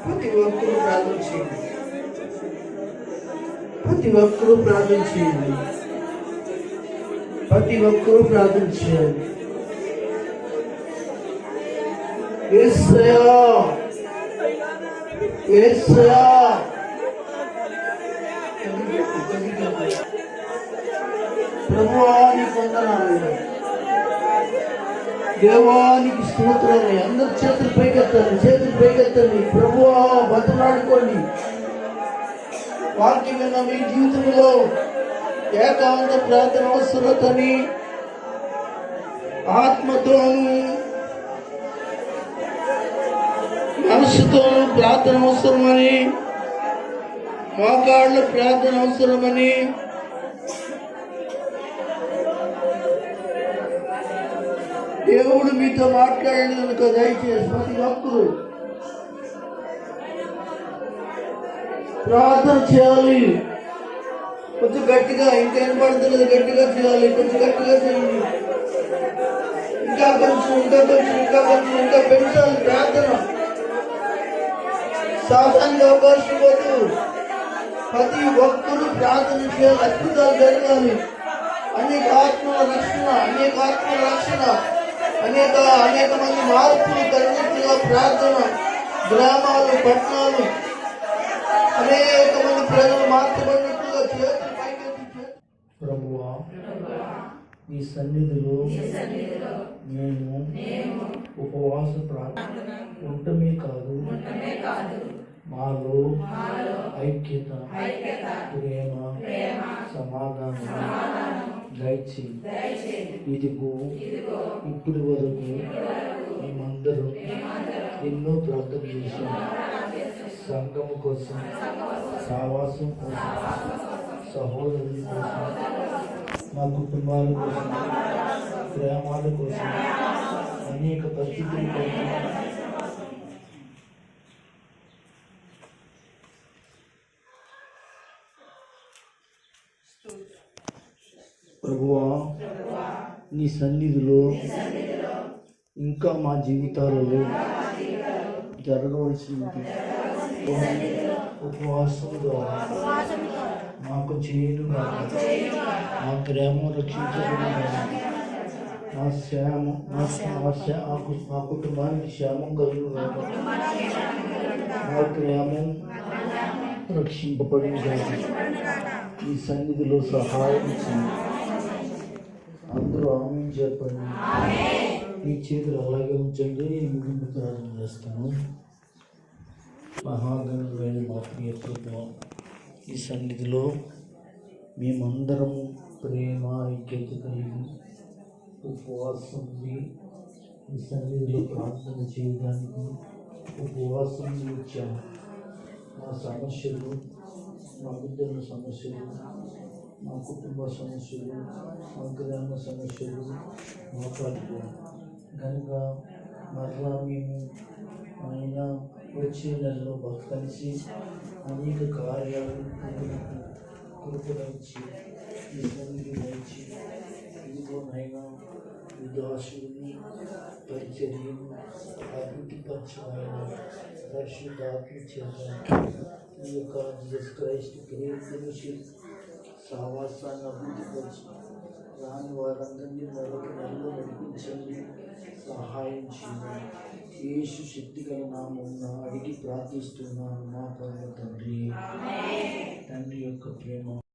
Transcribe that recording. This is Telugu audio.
ప్రతి ఒక్కరూ ప్రార్థన చేయండి. ప్రతి ఒక్కరూ ప్రార్థన చేయండి. ప్రతి ఒక్కరూ ప్రార్థన చేయాలి. యేసయ్యా, యేసయ్యా, ప్రభువా నీకు వందనాలు, దేవానికి స్తోత్రాలు. అందరు చేతులు పైకెత్తండి, చేతులు పైకెత్తండి. ప్రభువా బతులాడుకోండి. వాక్యమైన మీ జీవితంలో ఏకాంత ప్రార్థన అవసరతని ఆత్మతోను మనసుతోను ప్రార్థన అవసరమని, మోకాళ్ళ ప్రార్థన అవసరమని, దేవుడు మీతో మాట్లాడండి కనుక దయచేసి ప్రతి ఒక్కరు ప్రార్థన చేయాలి. కొంచెం గట్టిగా, ఇంకా వినపడుతున్నది గట్టిగా చేయాలి. కొంచెం గట్టిగా చేయండి. ఇంకా కొంచెం, ఇంకా కొంచెం, ఇంకా కొంచెం, ఇంకా పెంచాలి ప్రార్థన. శాతానికి అవకాశం వద్దు. ప్రతి ఒక్కరూ ప్రార్థన చేయాలి. అద్భుతాలు జరగాలి. అనేక ఆత్మల రక్షణ, అనేక ఆత్మల రక్షణ, అనేక మంది మార్పులు కలిగినట్టుగా ప్రార్థన. గ్రామాలు, పట్టణాలు అనేక మంది ప్రజలు మార్చబడినట్టుగా చేతులు పైకెత్తి. ప్రభువా ఈ సన్నిధిలో నేను ఉపవాస ప్రార్థన ఉండటమే కాదు, మాలో ఐక్యత, ప్రేమ, సమాధానం దయచేయి. ఇదిగో ఇప్పటి వరకు మేమందరం ఎన్నో ప్రార్థన చేశాం. సంఘం కోసం, సావాసం కోసం, సహోదరుల కోసం, మా కుటుంబాల కోసం, ప్రేమాల కోసం, అనేక పరిస్థితుల కోసం ప్రభువా నీ సన్నిధిలో ఇంకా మా జీవితాలలో జరగవలసింది ఉపవాసం ద్వారా మాకు చేయనుగా, మా ప్రేమ రక్షించకుండా, మా కుటుంబానికి క్షేమం కలుగుగా, మా ప్రేమ రక్షింపబడిగా ఈ సన్నిధిలో సహాయం చేయండి. అందరూ ఆమేన్ చెప్పండి. ఈ చేతులు అలాగే ఉంచండి. ముగింపు ప్రార్థన చేస్తాను. మహాగణుడైన మా ప్రియ ప్రభువా, ఈ సన్నిధిలో మేమందరం ప్రేమ ఐక్యత కలిగి ఉపవాసం ఉంది. ఈ సన్నిధిలో ప్రార్థన చేయడానికి ఉపవాసం వచ్చాము. మా సమస్యలు, మా బిడ్డల సమస్యలు, మా కుటుంబ సమస్యలు, మా గ్రామ సమస్యలు మాట్లాడుకో కనుక మరలా మేము అయినా వచ్చే నెలలో కలిసి అనేక కార్యాలు కృపరించి ఈ సన్నిధి వహించి ఇదిగోనైనా విదాసుని పరిచర్యను అభివృద్ధిపరచమైన పరిశుద్ధాత్మ చేత ఈ యొక్క జీసస్ క్రైస్ట్ ఫెలోషిప్ సహవాసాన్ని అభివృద్ధిపరిచి రాని వారందరినీ మరొక నెలలో నడిపించండి, సహాయం చేయండి. యేసు శక్తిగల నామమున అడిగి ప్రార్థిస్తున్నాను మా పరమ తండ్రి. తండ్రి యొక్క ప్రేమ